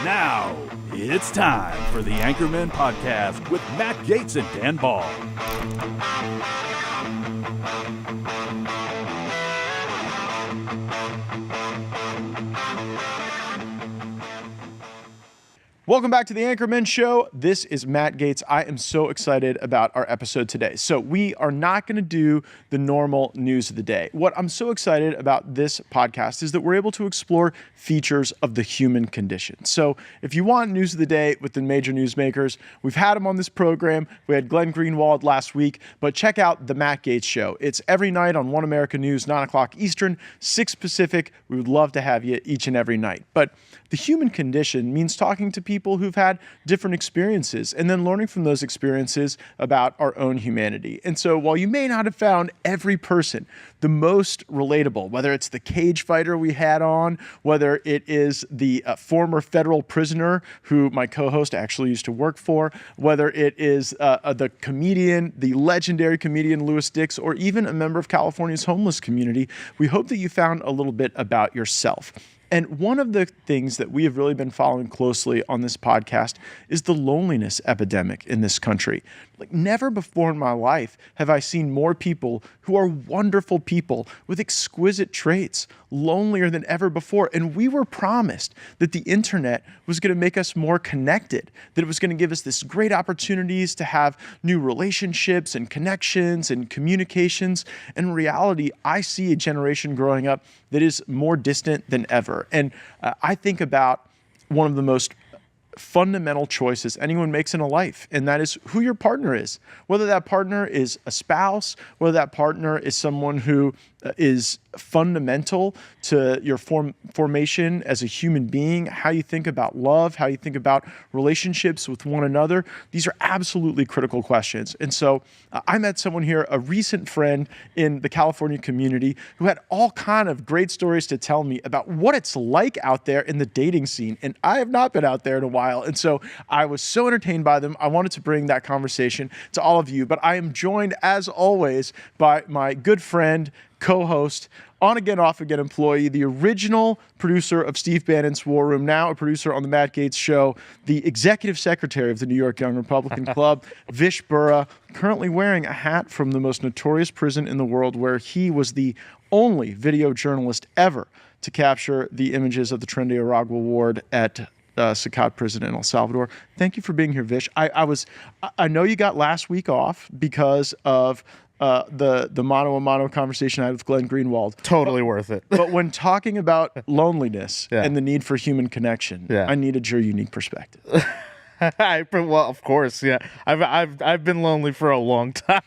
Now, it's time for the Anchormen podcast with Matt Gates and Dan Ball. Welcome back to the Anchormen Show. This is Matt Gates. I am so excited about our episode today. So we are not going to do the normal news of the day. What I'm so excited about this podcast is that we're able to explore features of the human condition. So if you want news of the day with the major newsmakers, we've had them on this program. We had Glenn Greenwald last week, but check out the Matt Gates Show. It's every night on One America News, 9 o'clock Eastern, 6 Pacific. We would love to have you each and every night. But the human condition means talking to people who've had different experiences and then learning from those experiences about our own humanity. And so while you may not have found every person the most relatable, whether it's the cage fighter we had on, whether it is the former federal prisoner who my co-host actually used to work for, whether it is the comedian, the legendary comedian Louis Dix, or even a member of California's homeless community, we hope that you found a little bit about yourself. And one of the things that we have really been following closely on this podcast is the loneliness epidemic in this country. Like never before in my life have I seen more people who are wonderful people with exquisite traits, lonelier than ever before. And we were promised that the internet was going to make us more connected, that it was going to give us this great opportunities to have new relationships and connections and communications. In reality, I see a generation growing up that is more distant than ever. And I think about one of the most fundamental choices anyone makes in a life, and that is who your partner is. Whether that partner is a spouse, whether that partner is someone who is fundamental to your formation as a human being, how you think about love, how you think about relationships with one another. These are absolutely critical questions. And so I met someone here, a recent friend in the California community, who had all kind of great stories to tell me about what it's like out there in the dating scene. And I have not been out there in a while. And so I was so entertained by them. I wanted to bring that conversation to all of you. But I am joined, as always, by my good friend, co-host, on-again, off-again employee, the original producer of Steve Bannon's War Room, now a producer on the Matt Gates Show, the executive secretary of the New York Young Republican Club, Vish Burra, currently wearing a hat from the most notorious prison in the world, where he was the only video journalist ever to capture the images of the Tren de Aragua ward at Sacat prison in El Salvador. Thank you for being here, Vish. I know you got last week off because of the mano-a-mano conversation I had with Glenn Greenwald. Totally worth it. But when talking about loneliness and the need for human connection, I needed your unique perspective. Well, of course, yeah. I've been lonely for a long time.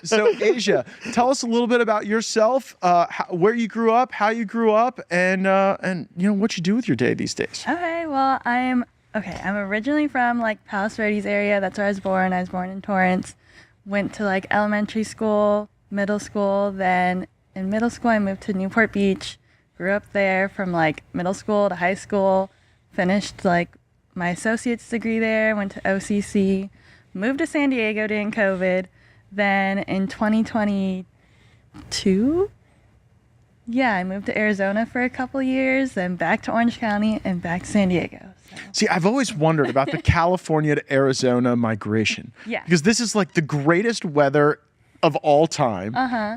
So, Aysia, tell us a little bit about yourself, where you grew up, how you grew up, and you know what you do with your day these days. Okay, well, I'm originally from Palos Verdes area. That's where I was born. I was born in Torrance. Went to elementary school, middle school. Then in middle school, I moved to Newport Beach. Grew up there from middle school to high school. Finished my associate's degree there. Went to OCC. Moved to San Diego during COVID. Then in 2022, I moved to Arizona for a couple years. Then back to Orange County and back to San Diego. See, I've always wondered about the California to Arizona migration. Yeah. Because this is the greatest weather of all time. Uh-huh.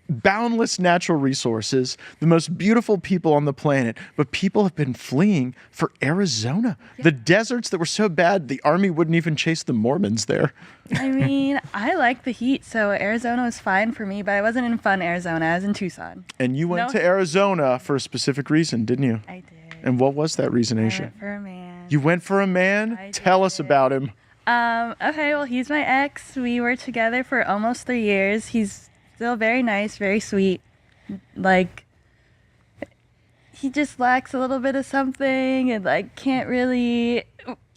Boundless natural resources, the most beautiful people on the planet, but people have been fleeing for Arizona. Yeah. The deserts that were so bad, the army wouldn't even chase the Mormons there. I mean, I like the heat, so Arizona was fine for me, but I wasn't in fun Arizona. I was in Tucson. And you went to Arizona for a specific reason, didn't you? I did. And what was that reason, Aysia? I went for a man. You went for a man? Tell us about him. Okay, well, he's my ex. We were together for almost 3 years. He's still very nice, very sweet. He just lacks a little bit of something and can't really...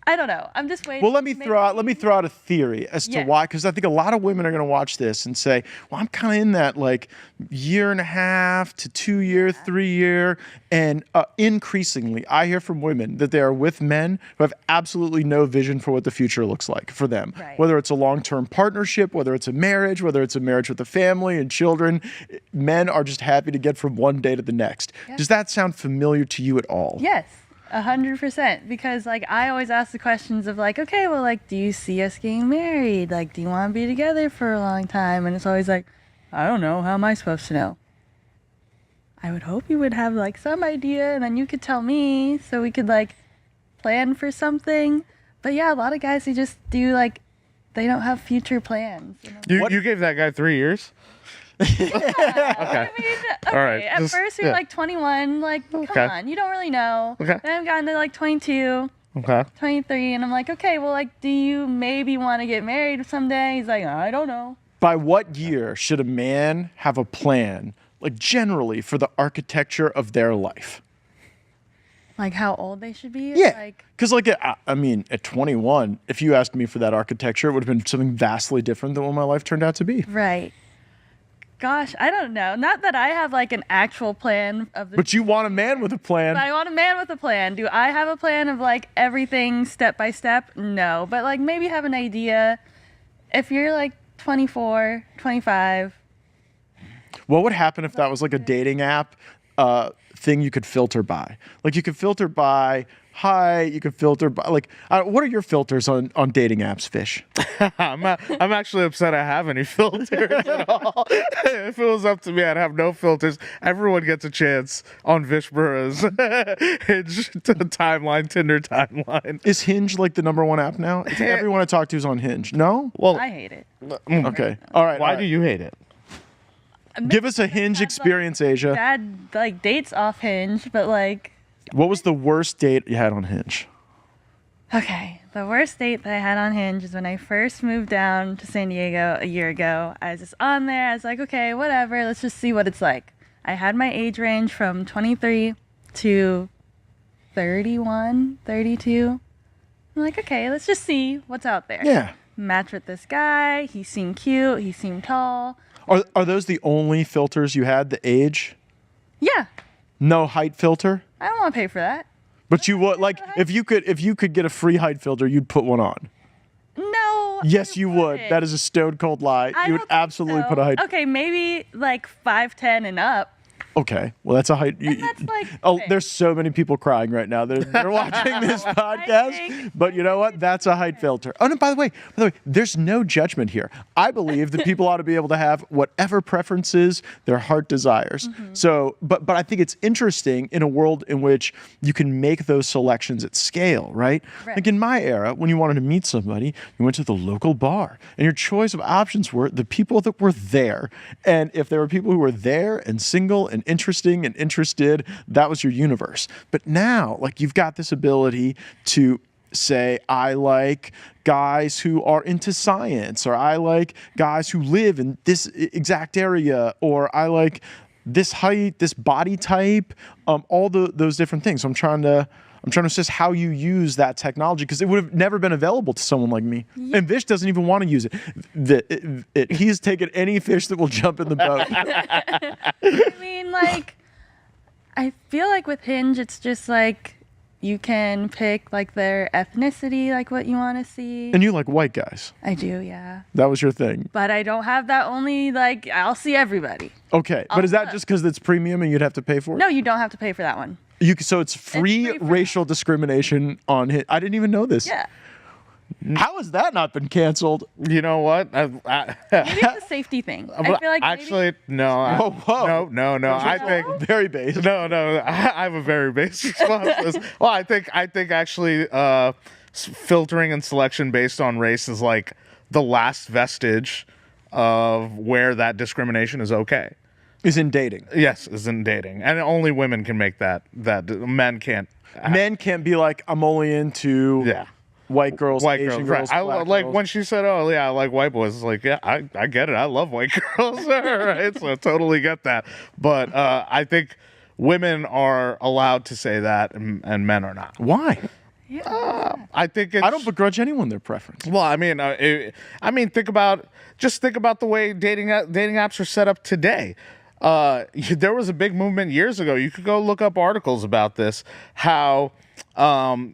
I don't know. I'm just waiting. Well, let me throw out a theory as to Yeah. why, because I think a lot of women are going to watch this and say, "Well, I'm kind of in that like year and a half to 2 year, 3 year," and increasingly, I hear from women that they are with men who have absolutely no vision for what the future looks like for them. Right. Whether it's a long-term partnership, whether it's a marriage, whether it's a marriage with a family and children, men are just happy to get from one day to the next. Yeah. Does that sound familiar to you at all? Yes, 100%. Because like I always ask the questions of like, okay, well, like, do you see us getting married? Like, do you want to be together for a long time? And it's always like, I don't know. How am I supposed to know? I would hope you would have like some idea, and then you could tell me so we could like plan for something. But yeah, a lot of guys, they just do like, they don't have future plans. You know? You gave that guy 3 years? Okay. I mean, okay, All right, at just- first we were yeah. like 21, like, Okay. come on, you don't really know. Okay. Then I've gotten to like 22, Okay. 23, and I'm like, okay, well, like, do you maybe want to get married someday? He's like, I don't know. By what year should a man have a plan, like generally, for the architecture of their life? Like how old they should be? Yeah. Like, Because, like, I mean, at 21, if you asked me for that architecture, it would have been something vastly different than what my life turned out to be. right. Gosh, I don't know. Not that I have like an actual plan of the. But you want a man with a plan. But I want a man with a plan. Do I have a plan of like everything step by step? No. But like maybe have an idea. If you're like 24, 25. What would happen if that was like a dating app thing you could filter by? Like, you could filter by height, you could filter by, like, what are your filters on dating apps, Fish? I'm actually upset I have any filters at all. If it was up to me, I'd have no filters. Everyone gets a chance on Vishbura's Hinge timeline, Tinder timeline. Is Hinge like the #1 app now? Everyone I talk to is on Hinge. No? Well, I hate it. Okay. All right. why all right. do you hate it? Give us a Hinge experience, Aysia. Bad like dates off Hinge, but like. What was the worst date you had on Hinge? Okay, the worst date that I had on Hinge is when I first moved down to San Diego a year ago. I was just on there. I was like, okay, whatever. Let's just see what it's like. I had my age range from 23 to 31, 32. I'm like, okay, let's just see what's out there. Yeah. Match with this guy. He seemed cute. He seemed tall. Are those the only filters you had, the age? Yeah, No height filter? I don't want to pay for that. But you would, like, if you could get a free height filter, you'd put one on. No. Yes, I you would. wouldn't. That is a stone cold lie. I You would don't think absolutely so. put a height. Okay, maybe like 5'10" and up. Okay, well, that's a height. that's like- oh, okay. there's so many people crying right now. They're watching this podcast, think- but you know what? That's a height filter. Oh no! By the way, there's no judgment here. I believe that people ought to be able to have whatever preferences their heart desires. Mm-hmm. So, but I think it's interesting in a world in which you can make those selections at scale, right? Right. Like in my era, when you wanted to meet somebody, you went to the local bar, and your choice of options were the people that were there. And if there were people who were there and single and interesting and interested, that was your universe. But now, like, you've got this ability to say, I like guys who are into science, or I like guys who live in this exact area, or I like this height, this body type, all those different things. So I'm trying to assess how you use that technology, because it would have never been available to someone like me. And Vish doesn't even want to use it. He's taken any fish that will jump in the boat. I mean, like, I feel like with Hinge, it's just like you can pick like their ethnicity, like what you want to see. And you like white guys. I do, yeah. That was your thing. But I don't have that only, like, I'll see everybody. Okay. But is that look. just because it's premium and you'd have to pay for it? No, you don't have to pay for that one. So it's free free for racial discrimination on Hinge. I didn't even know this. Yeah. How has that not been canceled? You know what? Maybe it's a safety thing. I feel like actually, no. Whoa. No. I think Very basic. no. I have a very basic response to this. Well, I think actually filtering and selection based on race is like the last vestige of where that discrimination is okay. Is in dating. Yes, is in dating, and only women can make that. Men can't. Men can't be like, I'm only into Yeah. white girls, White Asian girls, girls, right? black Like girls. when she said, "Oh yeah, I like white boys." It's like, yeah, I get it. I love white girls, right? So I totally get that. But I think women are allowed to say that, and men are not. Why? I think it's, I don't begrudge anyone their preference. Well, I mean, think about the way dating apps are set up today. There was a big movement years ago. You could go look up articles about this. How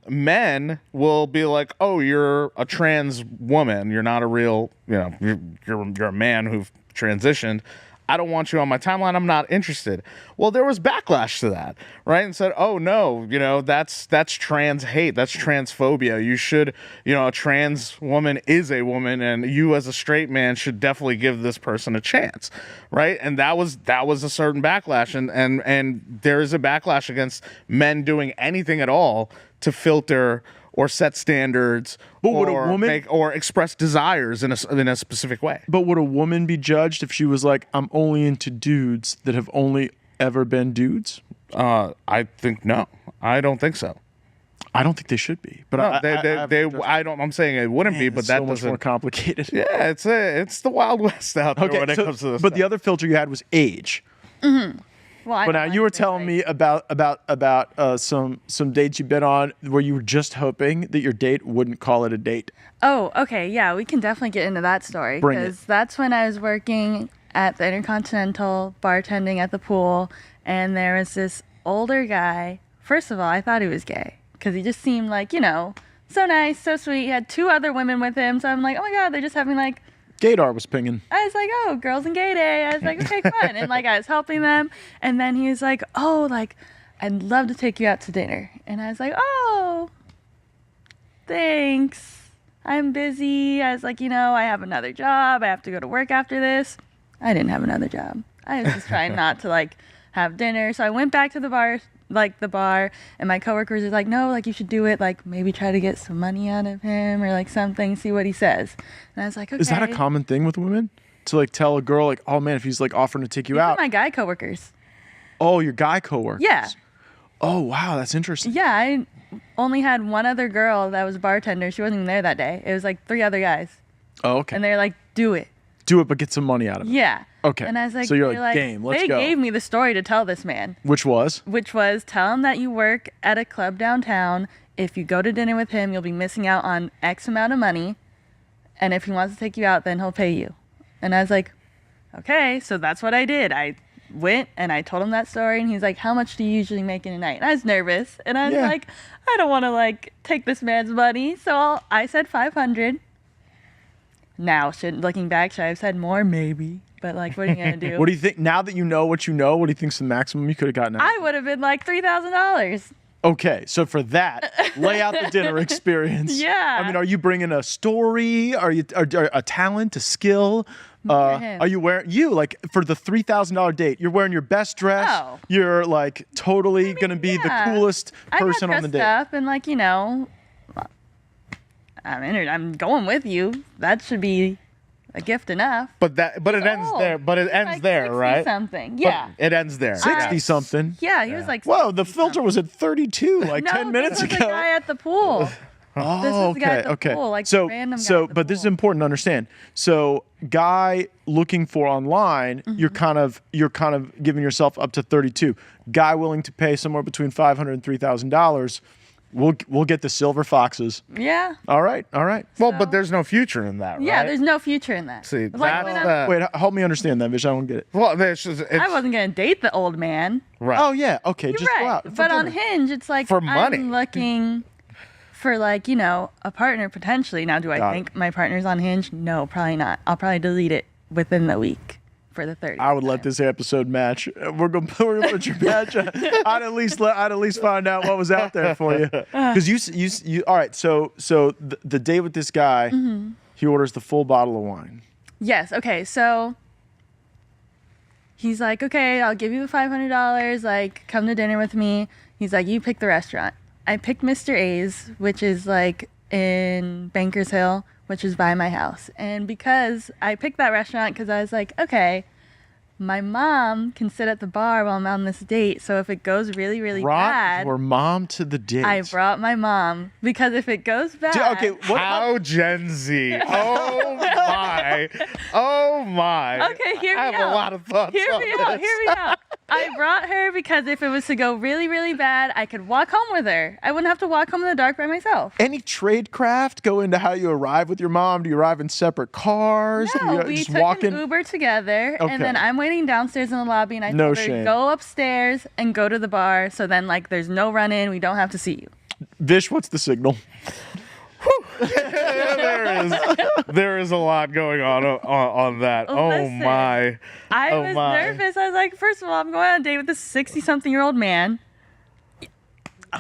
men will be like, "Oh, you're a trans woman. You're not a real, you're a man who've transitioned. I don't want you on my timeline. I'm not interested." Well, there was backlash to that, right? And said, "Oh no, that's trans hate. That's transphobia. You should, a trans woman is a woman, and you as a straight man should definitely give this person a chance," right? And that was a certain backlash, and there is a backlash against men doing anything at all to filter or set standards, but would a woman or express desires in a specific way? But would a woman be judged if she was like, "I'm only into dudes that have only ever been dudes"? I think no. I don't think so. I don't think they should be. But no, I'm saying it wouldn't be, but that so much more complicated. Yeah, it's the Wild West out there when it comes to this. But stuff. the other filter you had was age. Mm-hmm. Well, but now you were telling me about some dates you've been on where you were just hoping that your date wouldn't call it a date. Oh, okay. Yeah, we can definitely get into that story. Bring it. Because that's when I was working at the Intercontinental, bartending at the pool, and there was this older guy. First of all, I thought he was gay because he just seemed like, so nice, so sweet. He had 2 other women with him. So I'm like, oh my God, they're just having like, Gaydar was pinging. I was like, oh, girls and gay day. I was like, okay, fun. And like, I was helping them. And then he was like, oh, like, I'd love to take you out to dinner. And I was like, oh, thanks. I'm busy. I was like, I have another job. I have to go to work after this. I didn't have another job. I was just trying not to like have dinner. So I went back to the bar, and my coworkers were like, no, like you should do it. Like maybe try to get some money out of him or like something, see what he says. And I was like, okay. Is that a common thing with women? To like tell a girl like, oh man, if he's like offering to take you out. My guy coworkers. Oh, your guy coworkers. Yeah. Oh, wow. That's interesting. Yeah. I only had one other girl that was a bartender. She wasn't even there that day. It was like 3 other guys. Oh, okay. And they're like, do it. Do it, but get some money out of it. Yeah. Okay. And I was like, so you're like, game, let's they go. They gave me the story to tell this man. Which was, tell him that you work at a club downtown. If you go to dinner with him, you'll be missing out on X amount of money. And if he wants to take you out, then he'll pay you. And I was like, okay. So that's what I did. I went and I told him that story. And he's like, how much do you usually make in a night? And I was nervous. And I was like, I don't want to like take this man's money. So I said 500. Now, looking back, should I have said more? Maybe. But, like, what are you going to do? What do you think? Now that you know what you know, what do you think's the maximum you could have gotten out? I would have been like $3,000. Okay, so for that, lay out the dinner experience. Yeah. I mean, are you bringing a story? Are you a talent, a skill? Are you wearing for the $3,000 date? You're wearing your best dress. Oh. You're like totally gonna be the coolest person on the date. Up and like I'm going with you. That should be a gift enough. But it ends there. But it ends like there, right? Something. Yeah. But it ends there. 60 something. Yeah, he was like. Whoa, the filter was at 32 like 10 minutes this was ago. the guy at the pool. Oh, this is the guy at the okay. pool, like so, the random guy so, at the but this is pool. important to understand. So, guy looking for online, Mm-hmm. you're kind of giving yourself up to 32. Guy willing to pay somewhere between $500 and $3,000. We'll get the silver foxes. Yeah. All right. Well, but there's no future in that, right? Yeah, there's no future in that. See, Like, that's Wait, help me understand that, Vish. I don't get it. well, it's just, I wasn't gonna date the old man. right. Oh yeah. Okay. You're just right. go out. for But on dinner. Hinge, it's like For money. I'm looking for like a partner potentially. Now, do I Got think my partner's on Hinge? No, probably not. I'll probably delete it within the week for the 30th I would let this episode match. We're gonna put your match. I'd at least find out what was out there for you. Because you all right. So the date with this guy, he orders the full bottle of wine. Yes. Okay. So he's like, okay, I'll give you the $500. Like, come to dinner with me. He's like, you pick the restaurant. I picked Mr. A's, which is like in Bankers Hill, which is by my house. And because I picked that restaurant because I was like, okay, my mom can sit at the bar while I'm on this date. So if it goes really, really bad, Your mom to the date. I brought my mom because if it goes bad, Okay, what How Gen Z. Oh my. Oh my. Okay, hear me I have out. a lot of thoughts Hear on me this. out. Hear me out. I brought her because if it was to go really, really bad, I could walk home with her. I wouldn't have to walk home in the dark by myself. Any tradecraft go into how you arrive with your mom? Do you arrive in separate cars? Do No, you we just took walk an in? Uber together, Okay. and then I'm waiting downstairs in the lobby, and I No told her, shame. go upstairs and go to the bar, so then, like, there's no run-in, we don't have to see you. Vish, what's the signal? There is a lot going on that. Oh Listen, my. I Oh, was my. nervous. I was like, first of all, I'm going on a date with this 60-something-year-old man.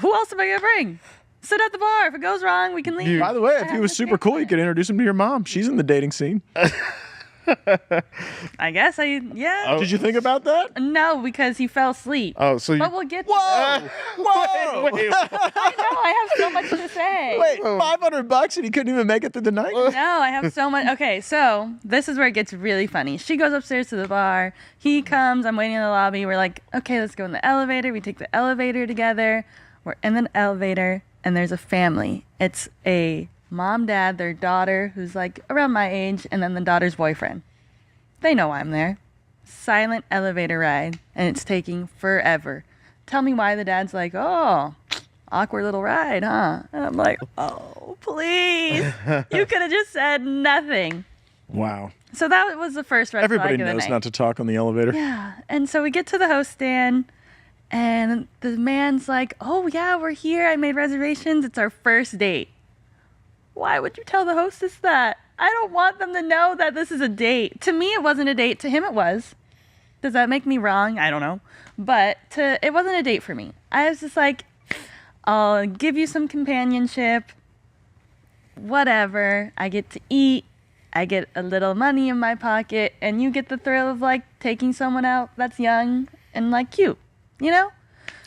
Who else am I going to bring? Sit at the bar. If it goes wrong, we can leave. By the way, if I he have was no super cool, you treatment. could introduce him to your mom. She's in the dating scene. I guess yeah. Oh. Did you think about that? No, because he fell asleep. Oh, so you. But we'll get to Whoa! Whoa! Wait, I know, I have so much to say. Wait, $500 and he couldn't even make it through the night? No, I have so much. Okay, so this is where it gets really funny. She goes upstairs to the bar. He comes. I'm waiting in the lobby. We're like, okay, let's go in the elevator. We take the elevator together. We're in the elevator, and there's a family. It's a mom, dad, their daughter, who's like around my age, and then the daughter's boyfriend. They know I'm there. Silent elevator ride, and it's taking forever. Tell me why the dad's like, oh, awkward little ride, huh? And I'm like, oh, please. You could have just said nothing. Wow. So that was the first red Everybody flag of the knows night. not to talk on the elevator. Yeah. And so we get to the host stand, and the man's like, oh, yeah, we're here. I made reservations. It's our first date. Why would you tell the hostess that? I don't want them to know that this is a date. To me, it wasn't a date. To him, it was. Does that make me wrong? I don't know. But it wasn't a date for me. I was just like, I'll give you some companionship. Whatever. I get to eat. I get a little money in my pocket. And you get the thrill of, like, taking someone out that's young and, like, cute. You know?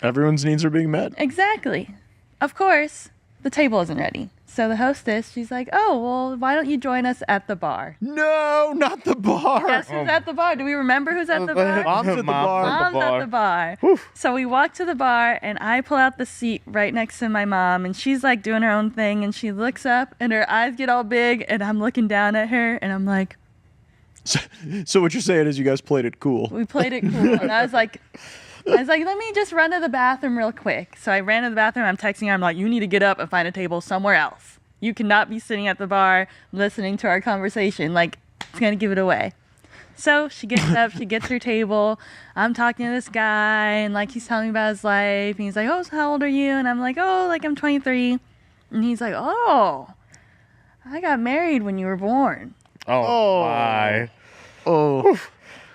Everyone's needs are being met. Exactly. Of course, the table isn't ready. So the hostess, she's like, oh, well, why don't you join us at the bar? No, not the bar. Guess who's at the bar? Do we remember who's at the bar? Mom's at the bar. Mom's at the bar. So we walk to the bar, and I pull out the seat right next to my mom, and she's like doing her own thing, and she looks up, and her eyes get all big, and I'm looking down at her, and I'm like, So what you're saying is you guys played it cool. we played it cool. And I was like, let me just run to the bathroom real quick. So I ran to the bathroom. I'm texting her. I'm like, you need to get up and find a table somewhere else. You cannot be sitting at the bar listening to our conversation. Like, it's going to give it away. So she gets up. She gets her table. I'm talking to this guy, and, like, he's telling me about his life. And he's like, oh, so how old are you? And I'm like, oh, like, I'm 23. And he's like, oh, I got married when you were born. Oh, my. Oh.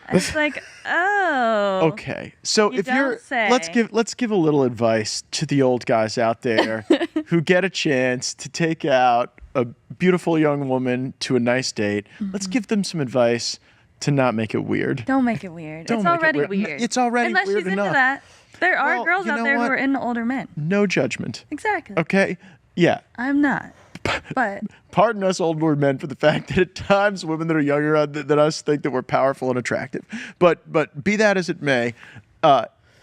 I was like, oh. Okay. So You if you're don't say. let's give a little advice to the old guys out there who get a chance to take out a beautiful young woman to a nice date. Let's give them some advice to not make it weird. Don't make it weird. Don't It's make it already weird. weird. It's already Unless weird she's enough. into that. There are Well, girls you out know there what? who are into older men. No judgment. Exactly. Okay? Yeah. I'm not. But Pardon us older men for the fact that at times women that are younger than us think that we're powerful and attractive. But be that as it may,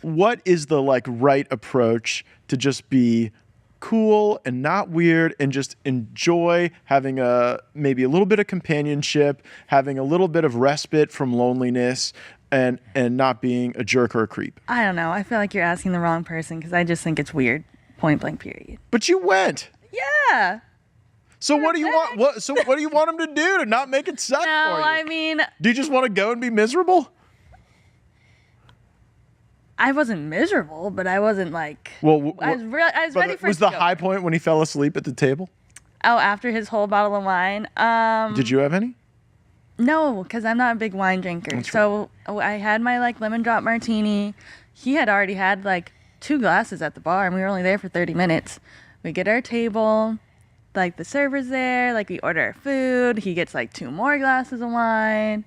what is the like right approach to just be cool and not weird and just enjoy having maybe a little bit of companionship, having a little bit of respite from loneliness, and not being a jerk or a creep? I don't know. I feel like you're asking the wrong person because I just think it's weird. Point blank period. But you went. Yeah. So what do you want? What do you want them to do to not make it suck No, for you? I mean, Do you just want to go and be miserable? I wasn't miserable, but I wasn't like. Well, I was but ready for was it the to go. high point when he fell asleep at the table? Oh, after his whole bottle of wine. Did you have any? No, because I'm not a big wine drinker. So I had my like lemon drop martini. He had already had like 2 glasses at the bar, and we were only there for 30 minutes. We get our table, like the server's there, like we order our food. He gets like 2 more glasses of wine,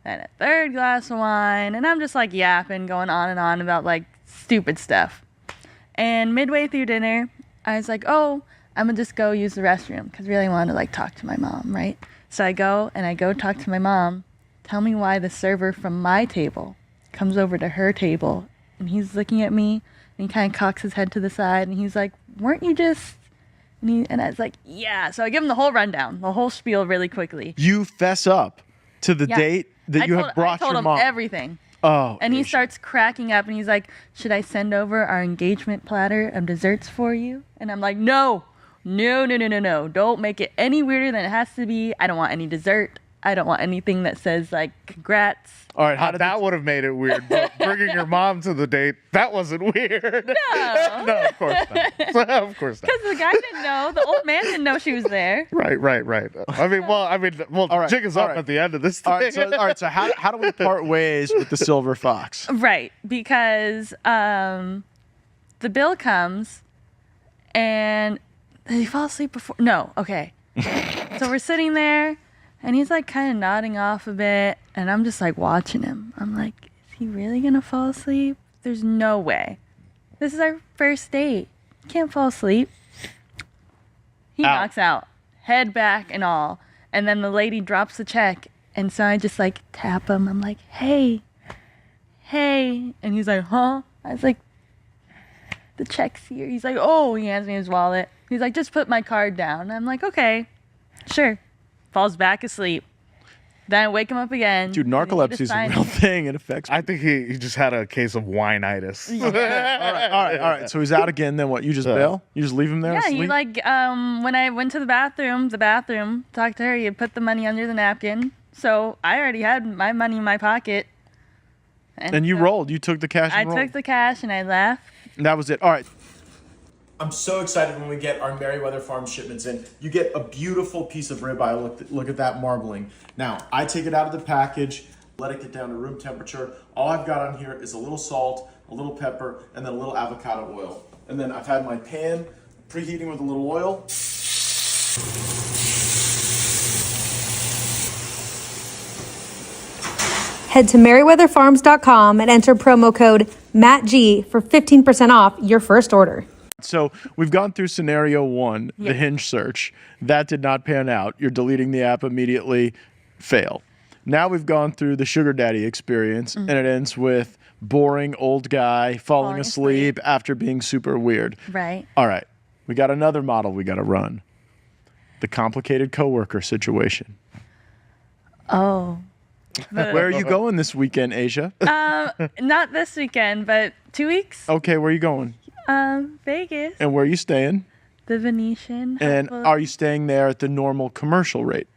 then a 3rd glass of wine, and I'm just like yapping, going on and on about like stupid stuff. And midway through dinner, I was like, oh, I'm gonna just go use the restroom because really I wanted to like talk to my mom, right? So I go talk to my mom. Tell me why the server from my table comes over to her table, and he's looking at me, and he kind of cocks his head to the side, and he's like, weren't you just... And I was like, yeah. So I give him the whole rundown, the whole spiel really quickly. You fess up to the Yeah. date that you have brought I told your him mom. everything. Oh, And he Aysia. starts cracking up and he's like, should I send over our engagement platter of desserts for you? And I'm like, no. Don't make it any weirder than it has to be. I don't want any dessert. I don't want anything that says like congrats. All right, how did That would have made it weird. But bringing your mom to the date, that wasn't weird. No. No, of course not. Of course not. Because the guy didn't know. The old man didn't know she was there. Right. right, jig is all up right. at the end of this thing. all right, so how do we part ways with the silver fox? Right. Because the bill comes and did he fall asleep before? No. Okay. So we're sitting there and he's like kind of nodding off a bit. And I'm just like watching him. I'm like, is he really going to fall asleep? There's no way. This is our first date. Can't fall asleep. He Out. knocks out, head back and all. And then the lady drops the check. And so I just like tap him. I'm like, hey. And he's like, huh? I was like, the check's here. He's like, oh, he hands me his wallet. He's like, just put my card down. I'm like, okay, sure. Falls back asleep. Then I wake him up again. Dude, and I need to narcolepsy is a sign real it. thing. It affects I think he just had a case of wine-itis. All right. So he's out again. Then what? You just bail? You just leave him there? Yeah, asleep? he like when I went to the bathroom, talked to her, you put the money under the napkin. So I already had my money in my pocket. And you so rolled. You took the cash I and rolled. took the cash and I left. And that was it. All right. I'm so excited when we get our Merriweather Farms shipments in. You get a beautiful piece of ribeye. Look at that marbling. Now, I take it out of the package, let it get down to room temperature. All I've got on here is a little salt, a little pepper, and then a little avocado oil. And then I've had my pan preheating with a little oil. Head to merriweatherfarms.com and enter promo code MattG for 15% off your first order. So we've gone through scenario one, the Yeah. Hinge search. That did not pan out. You're deleting the app immediately, fail. Now we've gone through the sugar daddy experience, and it ends with boring old guy falling asleep after being super weird. Right. All right, we got another model we got to run. The complicated coworker situation. Oh. Where are you going this weekend, Aysia? Not this weekend, but 2 weeks. Okay, where are you going? Vegas. And where are you staying? The Venetian. And hopefully. are you staying there at the normal commercial rate?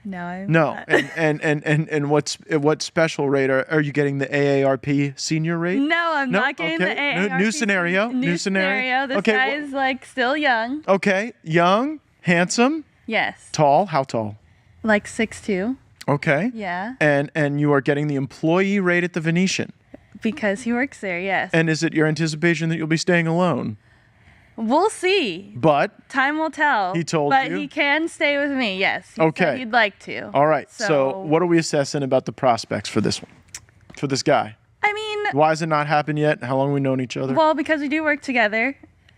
No, I'm No. not. And what special rate are you getting? The AARP senior rate? No, I'm not getting the AARP. New scenario. New scenario. This guy is like still young. Okay, young, handsome, Yes. tall. How tall? Like 6'2". Okay. Yeah. And you are getting the employee rate at the Venetian. Because he works there, yes. And is it your anticipation that you'll be staying alone? We'll see. But Time will tell. He told but you? he can stay with me, yes. He Okay. said he'd like to. all right. So So- what are we assessing about the prospects for this one? For this guy? I mean, Why has it not happened yet? How long have we known each other? well, because we do work together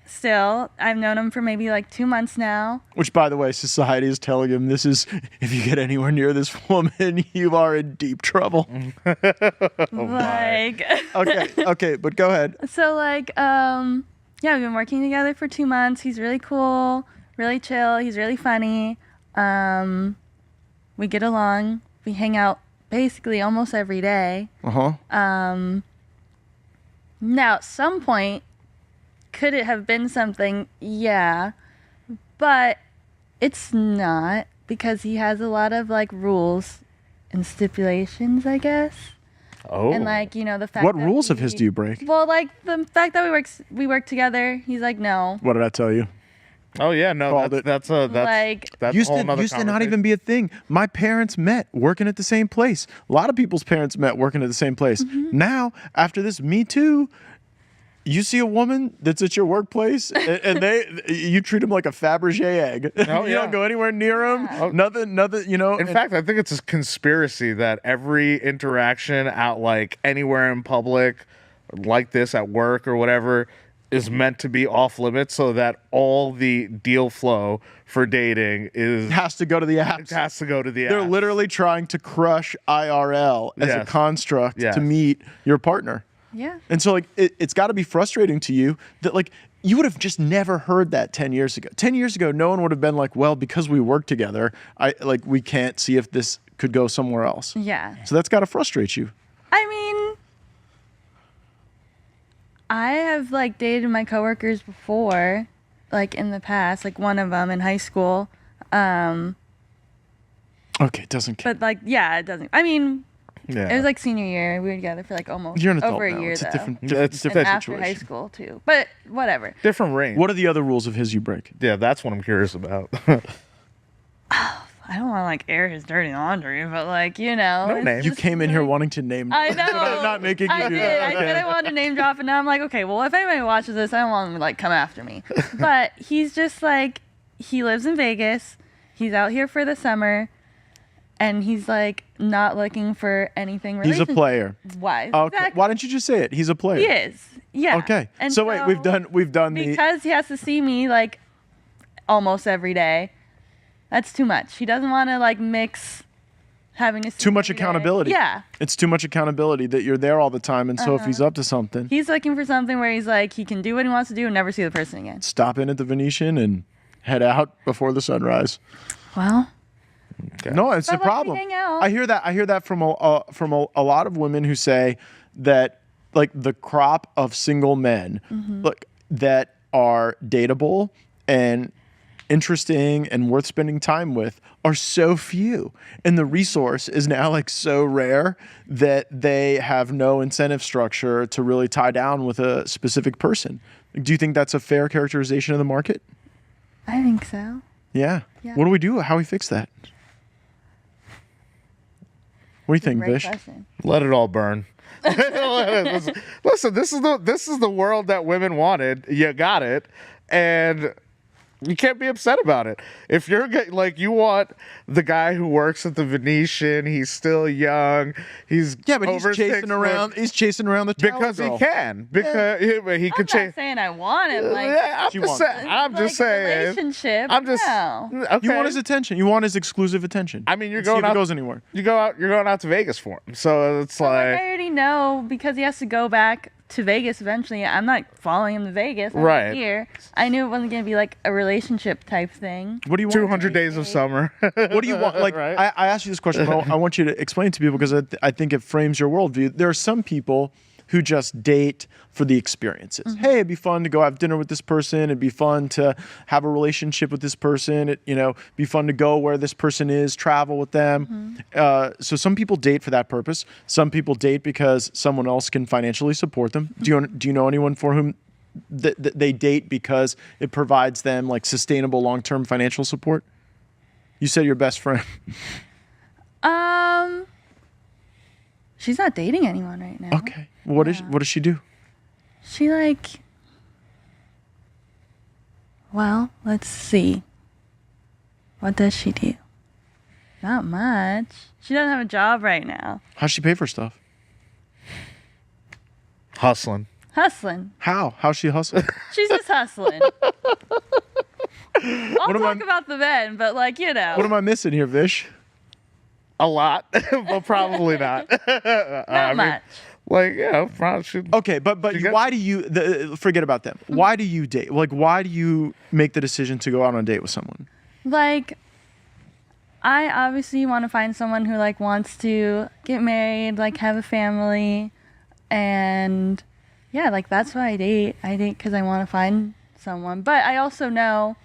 still. I've known him for maybe like 2 months now. Which, by the way, society is telling him this is, if you get anywhere near this woman, you are in deep trouble. Like, Okay, but go ahead. so like, yeah, we've been working together for 2 months. He's really cool, really chill. He's really funny. We get along. We hang out basically almost every day. Uh-huh. Now, at some point, could it have been something? Yeah. But it's not because he has a lot of like rules and stipulations, I guess. Oh. And like, you know, the fact What that rules of he- his do you break? Well, like the fact that we work together, he's like, no. What did I tell you? Oh yeah, no, Called it. that's Like- a Used whole to nother not conversation. even be a thing. My parents met working at the same place. A lot of people's parents met working at the same place. Mm-hmm. Now, after this Me Too, you see a woman that's at your workplace and you treat them like a Fabergé egg. Oh, You yeah. don't go anywhere near them. Oh. Nothing, you know. In and- fact, I think it's a conspiracy that every interaction out like anywhere in public, like this at work or whatever, is meant to be off limits so that all the deal flow for dating has to go to the apps. has to go to the They're apps. literally trying to crush IRL as a Yes. construct Yes. to meet your partner. Yeah. And so, like, it's got to be frustrating to you that, like, you would have just never heard that 10 years ago. 10 years ago, no one would have been like, well, because we work together, we can't see if this could go somewhere else. Yeah. So that's got to frustrate you. I mean, have like dated my coworkers before, like in the past, like one of them in high school. Okay, it doesn't count. But like, yeah, it doesn't. I mean, Yeah. it was like senior year. We were together for like almost You're an adult over a now. year It's though. a different It's And situation. after high school too. But whatever. Different range. What are the other rules of his you break? Yeah, that's what I'm curious about. I don't want to like air his dirty laundry, but like, you know. No it's names. You just, came in here like- wanting to name. I know. But I'm not making you I do did. that. I Okay. said I wanted to name drop, and now I'm like, okay, well, if anybody watches this, I don't want them to like come after me. But he's just like, he lives in Vegas. He's out here for the summer, and he's like not looking for anything. He's a player. Why? Okay. Exactly. Why don't you just say it? He's a player. He is. Yeah. Okay. And So wait, we've done the. because he has to see me like almost every day. That's too much. He doesn't want to like mix having to see Too me much every day. accountability. Yeah. It's too much accountability that you're there all the time, and so if he's up to something, He's looking for something where he's like he can do what he wants to do and never see the person again. stop in at the Venetian and head out before the sunrise. Well, No, it's a But let me problem. hang out. I hear that. I hear that from a lot of women who say that like the crop of single men, look, that are dateable and interesting and worth spending time with are so few, and the resource is now like so rare that they have no incentive structure to really tie down with a specific person. Do you think that's a fair characterization of the market? I think so. Yeah. Yeah. What do we do? How do we fix that? What do you think, Great Vish? question. Let it all burn. Listen, this is the world that women wanted. You got it, and you can't be upset about it. If you're like you want the guy who works at the Venetian, he's still young. He's Yeah, but he's over 6 chasing around. foot, He's chasing around the tower because girl. he can. Because he I'm could not chase. saying I want it like Yeah, You want- I'm like just saying. relationship. I'm just. no. Okay. You want his attention. You want his exclusive attention. I mean, you're And see going if out. it goes anywhere. You're going out to Vegas for him. So it's Like, like. I already know because he has to go back to Vegas eventually. I'm not following him to Vegas. I'm Right. here. I knew it wasn't going to be like a relationship type thing. What do you want? 200 days of summer. What do you want? Like, Right. I asked you this question. But I want you to explain to people because I think it frames your worldview. There are some people who just date for the experiences. Hey, it'd be fun to go have dinner with this person. It'd be fun to have a relationship with this person. It, be fun to go where this person is, travel with them. So some people date for that purpose. Some people date because someone else can financially support them. Do you know anyone for whom they date because it provides them like sustainable long-term financial support? You said your best friend. She's not dating anyone right now. Okay. What does she do? She like. Well, let's see. What does she do? Not much. She doesn't have a job right now. How's she pay for stuff? Hustling. Hustling. How's she hustling? She's just hustling. I'll am talk I- about the men, but like, What am I missing here, Vish? A lot, but probably not. not much. Like, yeah, probably should. Okay, but got- why do you forget about them? Why do you date? Like, why do you make the decision to go out on a date with someone? Like, I obviously want to find someone who like wants to get married, like have a family, and yeah, like that's why I date. I date because I want to find someone, but I also know.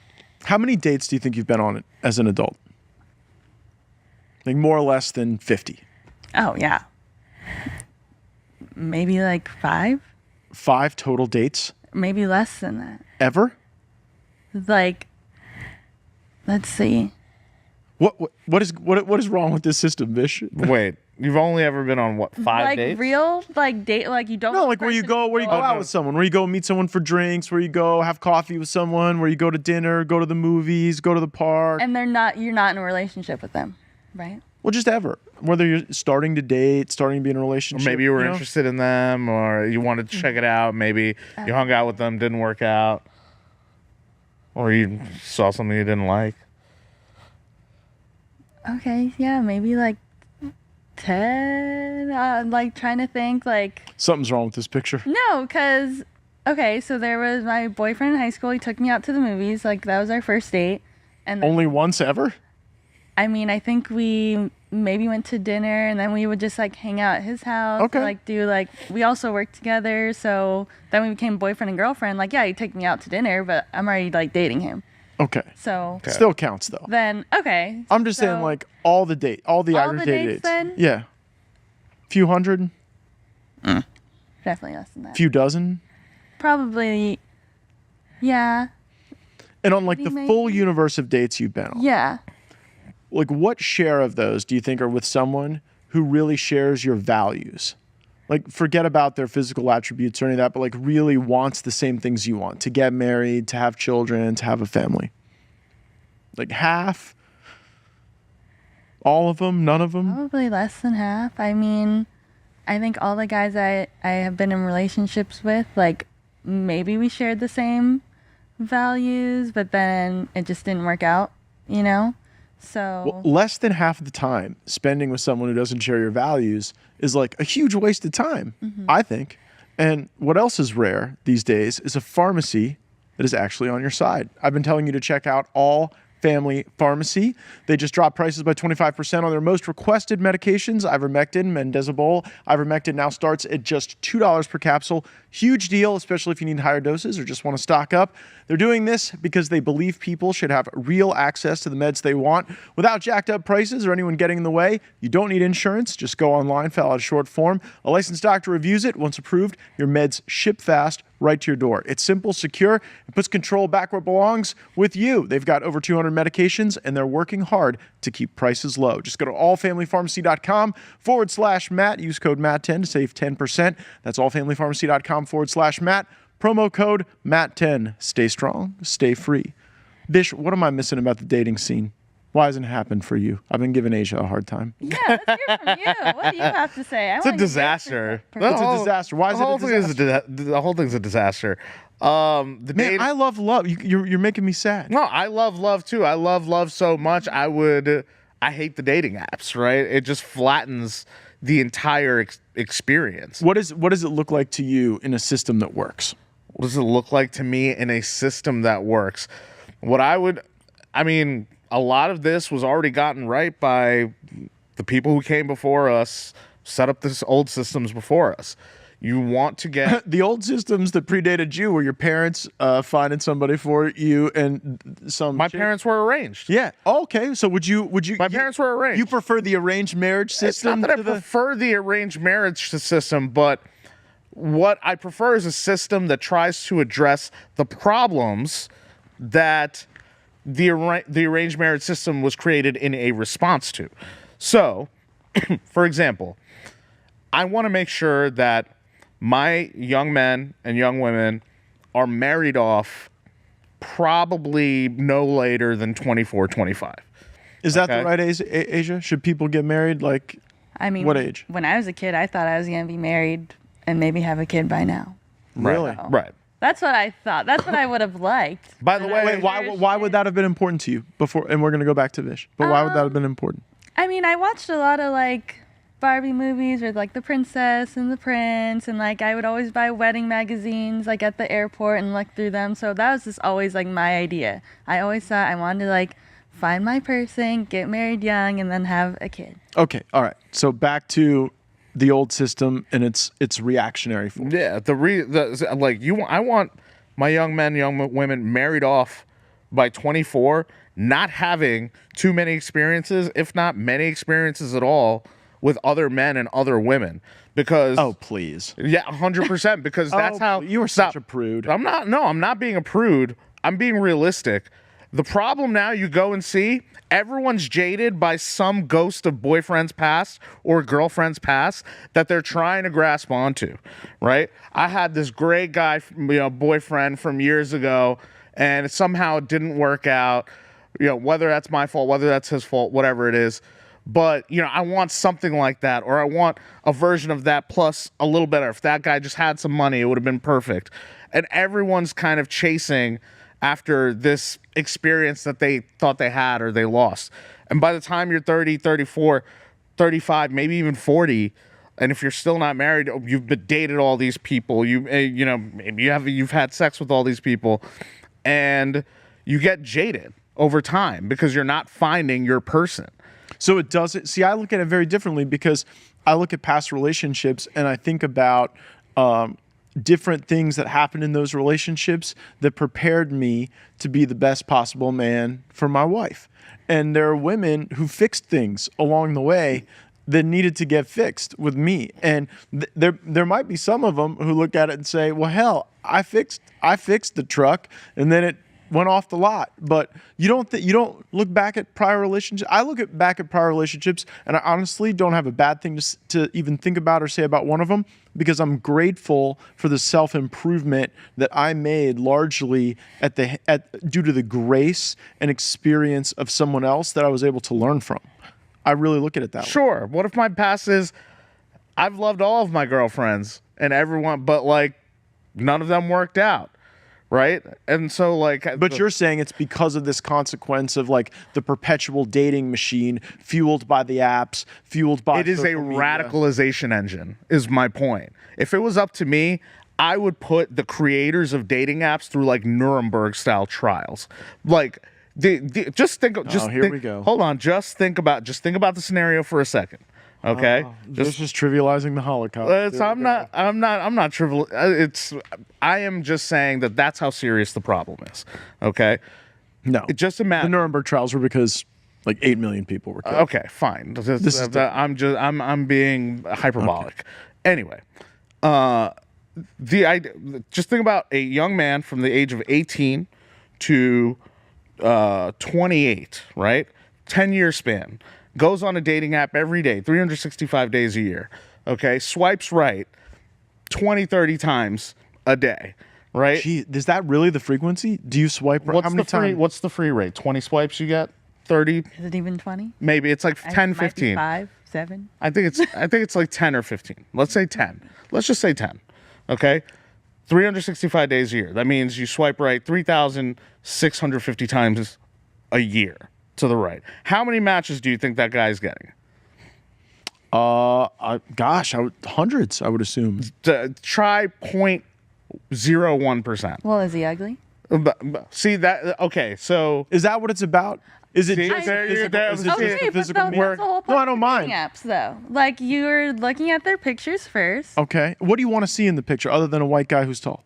How many dates do you think you've been on as an adult? Like more or less than 50. Oh yeah. Maybe like 5, 5 total dates maybe less than that. ever? Like, let's see. What is wrong with this system, Vish? Wait, you've only ever been on what, 5 like dates? real like date like you don't No, like where you go out with someone, where you go meet someone for drinks, where you go have coffee with someone, where you go to dinner, go to the movies, go to the park. and you're not in a relationship with them, right? Well, just ever. Whether you're starting to date, starting to be in a Or relationship. maybe you were know? interested in them, or you wanted to check it out. Maybe you hung out with them, didn't work out, or you saw something you didn't like. Okay, yeah, maybe like 10. I'm like trying to think like Something's wrong with this picture. no, cause okay, so there was my boyfriend in high school. He took me out to the movies. Like that was our first date, and then, Only once ever? I mean, I think we maybe went to dinner, and then we would just like hang out at his house. Okay. And, like do like we also worked together, so then we became boyfriend and girlfriend. Like yeah, he'd take me out to dinner, but I'm already like dating him. Okay. So Still counts though. then okay. I'm just saying so- like all the the aggregate dates dates. then? Yeah. Few hundred, definitely less than that. few dozen. Probably, yeah, And on like the Maybe. full universe of dates you've been on, yeah. like what share of those do you think are with someone who really shares your values? Like forget about their physical attributes or any of that, but like really wants the same things you want, to get married, to have children, to have a family. Like half? All of them? None of them? Probably less than half. I mean, I think all the guys I have been in relationships with, like maybe we shared the same values, but then it just didn't work out, you know? So Well, less than half of the time spending with someone who doesn't share your values is like a huge waste of time, I think. And what else is rare these days is a pharmacy that is actually on your side. I've been telling you to check out All Family Pharmacy. They just dropped prices by 25% on their most requested medications. Ivermectin, mendazobal. Ivermectin now starts at just $2 per capsule. Huge deal, especially if you need higher doses or just want to stock up. They're doing this because they believe people should have real access to the meds they want without jacked up prices or anyone getting in the way. You don't need insurance. Just go online, fill out a short form. A licensed doctor reviews it. Once approved, your meds ship fast right to your door. It's simple, secure, it puts control back where it belongs with you. They've got over 200 medications and they're working hard to keep prices low. Just go to allfamilypharmacy.com/Matt. Use code Matt10 to save 10%. That's allfamilypharmacy.com/Matt. Promo code Matt10. Stay strong, stay free. Bish, what am I missing about the dating scene? Why hasn't it happened for you? I've been giving Aysia a hard time. yeah, let's hear from you. What do you have to say? It's a disaster. It's a disaster. Why is it a disaster? The whole thing's a disaster. The Man, I love love. You're making me sad. No, I love love too. I love love so much. I hate the dating apps, right? It just flattens the entire experience. What does it look like to you in a system that works? What does it look like to me in a system that works? A lot of this was already gotten right by the people who came before us, set up this old systems before us. You want to get the old systems that predated you, where your parents finding somebody for you and some. My parents were arranged. Yeah. Oh, okay. So would you? My parents were arranged. You prefer the arranged marriage system? It's not that I prefer the arranged marriage system, but what I prefer is a system that tries to address the problems that the arranged marriage system was created in a response to. So, for example, I want to make sure that my young men and young women are married off probably no later than 24, 25. Is that the right age, Asia? Should people get married? Like, I mean, what age? When I was a kid, I thought I was going to be married and maybe have a kid by now. Really? So, Right. That's what I thought. That's what I would have liked. By the way, Wait, why would that have been important to you before? And we're going to go back to Vish. But why would that have been important? I mean, I watched a lot of like Barbie movies with like the princess and the prince, and like I would always buy wedding magazines like at the airport and look through them. So that was just always like my idea. I always thought I wanted to like find my person, get married young, and then have a kid. Okay. All right. So back to the old system and its reactionary form. Yeah, I want my young men, young women married off by 24, not having too many experiences, if not many experiences at all, with other men and other women. Because Oh, please. yeah, 100%. Because that's how you were such a prude. I'm not being a prude. I'm being realistic. The problem now you go and see, everyone's jaded by some ghost of boyfriend's past or girlfriend's past that they're trying to grasp onto, right? I had this great guy, boyfriend from years ago, and somehow it didn't work out. Whether that's my fault, whether that's his fault, whatever it is. But, I want something like that, or I want a version of that plus a little better. If that guy just had some money, it would have been perfect. And everyone's kind of chasing after this experience that they thought they had or they lost. And by the time you're 30, 34, 35, maybe even 40, and if you're still not married, you've dated all these people, maybe you've had sex with all these people, and you get jaded over time because you're not finding your person. So it doesn't. See, I look at it very differently because I look at past relationships and I think about different things that happened in those relationships that prepared me to be the best possible man for my wife. And there are women who fixed things along the way that needed to get fixed with me. And there might be some of them who look at it and say, well, hell, I fixed the truck and then it went off the lot. But you don't look back at prior relationships. I look back at prior relationships and I honestly don't have a bad thing to even think about or say about one of them, because I'm grateful for the self-improvement that I made largely due to the grace and experience of someone else that I was able to learn from. I really look at it that way. Sure. What if my past is I've loved all of my girlfriends and everyone, but like none of them worked out, right? And so like, but you're saying it's because of this consequence of like the perpetual dating machine fueled by the apps, fueled by it is a social media. radicalization engine, is my point. If it was up to me, I would put the creators of dating apps through like Nuremberg style trials. Like, just think. Here we go. Hold on. Just think about the scenario for a second. Okay. This is trivializing the Holocaust. I'm not trivial. I am just saying that that's how serious the problem is. Okay. No. Just imagine the Nuremberg trials were because like 8 million people were killed. Okay, fine. I'm being hyperbolic. Okay. Anyway, just think about a young man from the age of 18 to 28, right? 10-year span. Goes on a dating app every day, 365 days a year. Okay, swipes right 20, 30 times a day, right? Gee, is that really the frequency? Do you swipe right? How many times? What's the free rate? 20 swipes you get? 30? Is it even 20? Maybe it's like 10, 15. 5, 7. I think it's like 10 or 15. Let's say 10. Let's just say 10. Okay? 365 days a year. That means you swipe right 3,650 times a year to the right. How many matches do you think that guy's getting? Hundreds, I would assume. Try 0.01%. Well, is he ugly? See that? Okay, so is that what it's about? Is it See, just there you physical, go. is it just Okay, the but physical that's work? the whole point No, I don't of mind. dating apps, though. Like, you're looking at their pictures first. Okay. What do you want to see in the picture other than a white guy who's tall?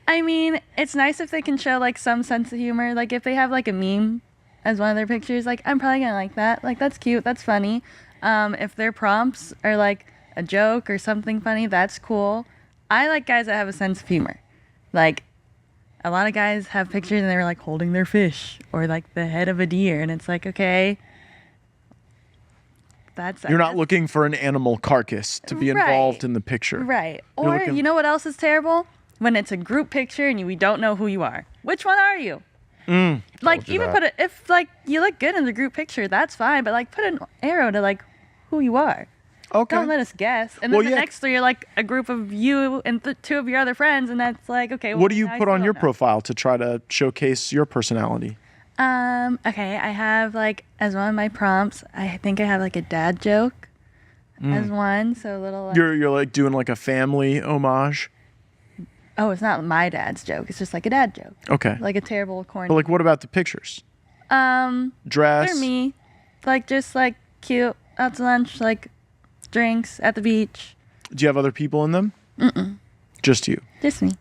I mean, it's nice if they can show like some sense of humor. Like if they have like a meme as one of their pictures, like I'm probably gonna like that. Like that's cute, that's funny. If their prompts are like a joke or something funny, that's cool. I like guys that have a sense of humor. Like a lot of guys have pictures and they're like holding their fish or like the head of a deer, and it's like, okay, You're not looking for an animal carcass to be involved in the picture. Right. Or you know what else is terrible? When it's a group picture and we don't know who you are. Which one are you? Like even if like you look good in the group picture, that's fine. But like put an arrow to like who you are. Okay. Don't let us guess. And then the next 3 are like a group of you and 2 of your other friends, and that's like, okay. Well, what do you put on your profile to try to showcase your personality? Okay, I have like as one of my prompts, I think I have like a dad joke as one. So a little. Like, you're like doing like a family homage. Oh, it's not my dad's joke. It's just like a dad joke. Okay. Like a terrible corny. But like, what about the pictures? Dress. They're me, like just like cute out to lunch, like drinks at the beach. Do you have other people in them? Just you. Just me.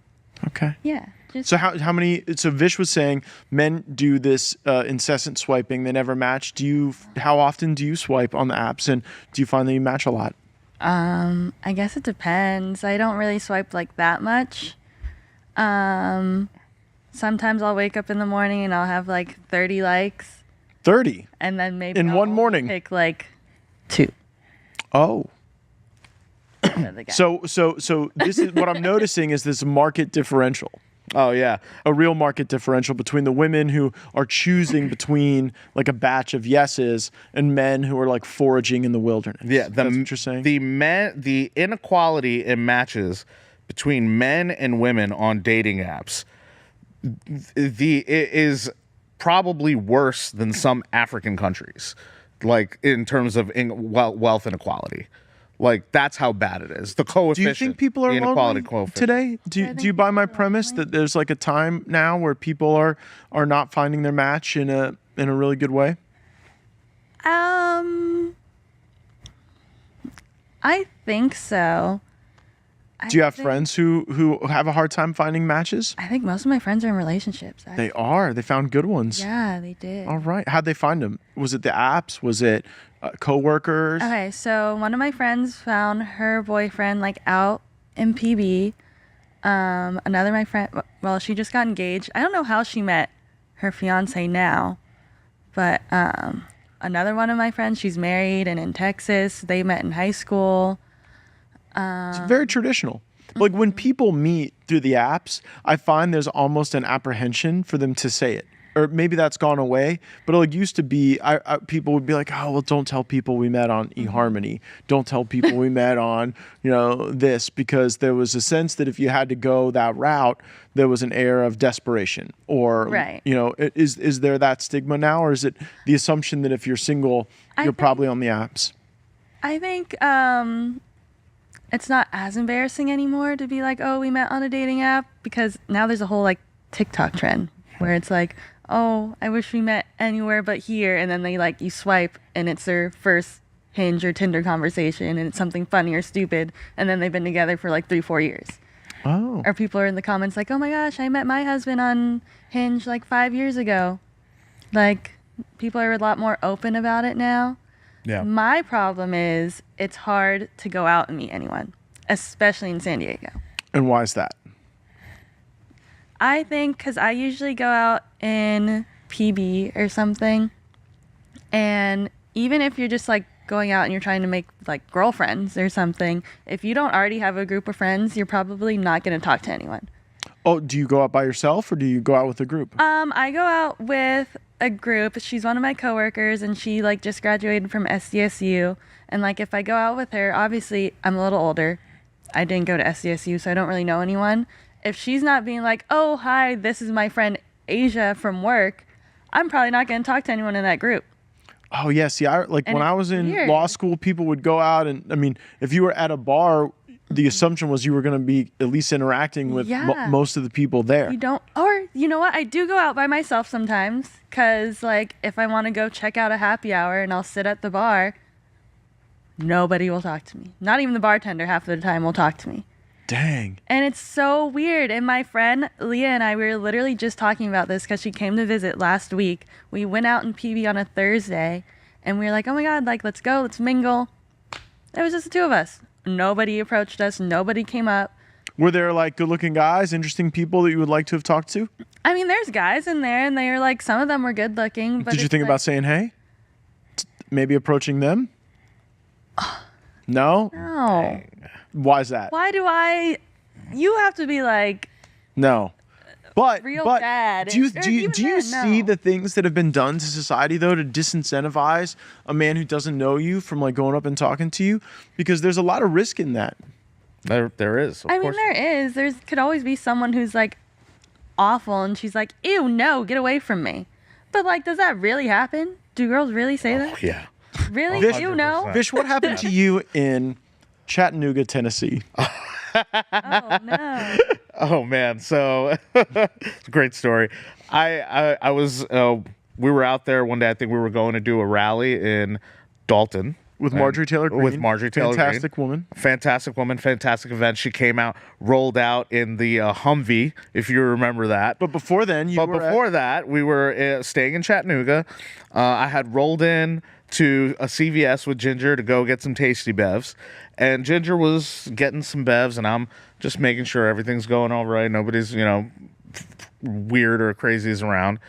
Okay. Yeah. So how many? So Vish was saying men do this incessant swiping. They never match. How often do you swipe on the apps, and do you find that you match a lot? I guess it depends. I don't really swipe like that much. Sometimes I'll wake up in the morning and I'll have like 30 likes. 30? And then maybe in I'll one morning pick like 2. Oh. So this is what I'm noticing is this market differential. Oh yeah, a real market differential between the women who are choosing between like a batch of yeses and men who are like foraging in the wilderness. Yeah, that's what you're saying. The inequality in matches between men and women on dating apps, it is probably worse than some African countries, like in terms of wealth inequality. Like that's how bad it is. The coefficient. Do you think people are inequality lonely coefficient today? Do you buy my premise that there's like a time now where people are not finding their match in a really good way? I think so. Do you have friends who have a hard time finding matches? I think most of my friends are in relationships. They are. They found good ones. Yeah, they did. All right. How'd they find them? Was it the apps? Was it coworkers? Okay, so one of my friends found her boyfriend like out in PB. Another my friend, well, she just got engaged. I don't know how she met her fiance now, but another one of my friends, she's married and in Texas. They met in high school. It's very traditional. Like when people meet through the apps, I find there's almost an apprehension for them to say it. Or maybe that's gone away, but it used to be, people would be like, oh, well, don't tell people we met on eHarmony. Don't tell people we met on, this, because there was a sense that if you had to go that route, there was an air of desperation. Or, right. Is there that stigma now? Or is it the assumption that if you're single, you're probably on the apps? I think it's not as embarrassing anymore to be like, oh, we met on a dating app, because now there's a whole like TikTok trend where it's like, oh, I wish we met anywhere but here. And then they like, you swipe and it's their first Hinge or Tinder conversation and it's something funny or stupid. And then they've been together for like 3-4 years. Oh. Or people are in the comments like, oh my gosh, I met my husband on Hinge like 5 years ago. Like people are a lot more open about it now. Yeah. My problem is it's hard to go out and meet anyone, especially in San Diego. And why is that? I think because I usually go out in PB or something, and even if you're just like going out and you're trying to make like girlfriends or something, if you don't already have a group of friends, you're probably not going to talk to anyone. Oh, do you go out by yourself or do you go out with a group? I go out with a group. She's one of my coworkers and she like just graduated from SDSU. And like if I go out with her, obviously I'm a little older. I didn't go to SDSU, so I don't really know anyone. If she's not being like, oh, hi, this is my friend Aysia from work, I'm probably not going to talk to anyone in that group. Oh, yeah. See, when I was in weird. law school, people would go out and, I mean, if you were at a bar, the assumption was you were going to be at least interacting with most of the people there. You don't, or you know what? I do go out by myself sometimes because like if I want to go check out a happy hour and I'll sit at the bar, nobody will talk to me. Not even the bartender half of the time will talk to me. Dang. And it's so weird. And my friend Leah and I, we were literally just talking about this because she came to visit last week. We went out in PB on a Thursday and we were like, oh my God, like, let's go, let's mingle. It was just the two of us. Nobody approached us. Nobody came up. Were there like good looking guys, interesting people that you would like to have talked to? I mean, there's guys in there and they were like, some of them were good looking. But did you think about saying, hey, maybe approaching them? No? No. Why is that? Why do you have to be like, no. But real bad. Do you then, see no. the things that have been done to society though to disincentivize a man who doesn't know you from like going up and talking to you? Because there's a lot of risk in that. There is. Of I mean, course. there is. There could always be someone who's like awful and she's like, ew, no, get away from me. But like, does that really happen? Do girls really say that? Yeah. Really? Vish, Ew, no? Vish, what happened to you in Chattanooga, Tennessee? Oh, no. Oh man, so it's a great story. I was we were out there one day. I think we were going to do a rally in Dalton With Marjorie Taylor Greene. With Marjorie Taylor Greene. Fantastic woman. Fantastic woman, fantastic event. She came out, rolled out in the Humvee, if you remember that. But before then, we were staying in Chattanooga. I had rolled in to a CVS with Ginger to go get some tasty bevs. And Ginger was getting some bevs, and I'm just making sure everything's going all right. Nobody's, weird or crazy is around.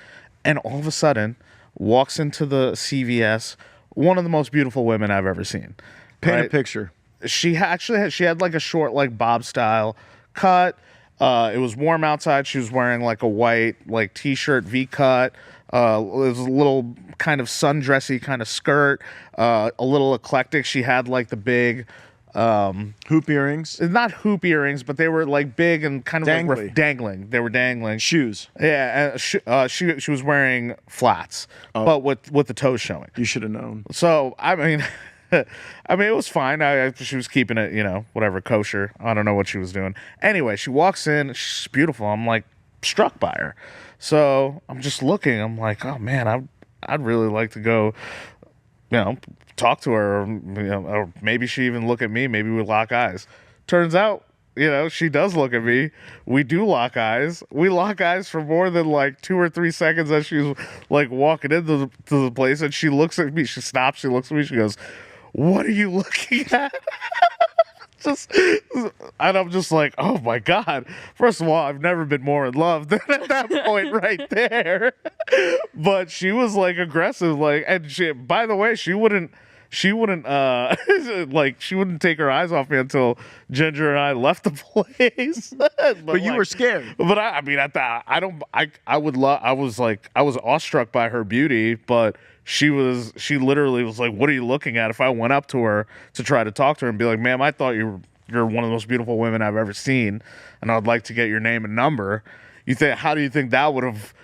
And all of a sudden, walks into the CVS one of the most beautiful women I've ever seen. Paint a picture. She had like a short, like Bob style cut. It was warm outside. She was wearing like a white like t-shirt V-cut. It was a little kind of sundressy kind of skirt. A little eclectic. She had like the big hoop earrings. Not hoop earrings, but they were like big and kind of like dangling. They were dangling. Shoes. Yeah, she was wearing flats, but with the toes showing. You should have known. So I mean, it was fine. She was keeping it, whatever, kosher. I don't know what she was doing. Anyway, she walks in. She's beautiful. I'm like struck by her. So I'm just looking. I'm like, oh man, I'd really like to go talk to her, or maybe she even look at me. Maybe we lock eyes. Turns out, she does look at me. We do lock eyes. We lock eyes for more than like 2 or 3 seconds as she's like walking into the place, and she looks at me. She stops. She looks at me. She goes, "What are you looking at?" And I'm just like, oh my God. First of all, I've never been more in love than at that point right there. But she was like aggressive, and by the way, she wouldn't like, she wouldn't take her eyes off me until Ginger and I left the place. But you were scared. But I mean, at that, I was awestruck by her beauty, but she literally was like, "What are you looking at?" If I went up to her to try to talk to her and be like, "Ma'am, I thought you're one of the most beautiful women I've ever seen, and I'd like to get your name and number," how do you think that would have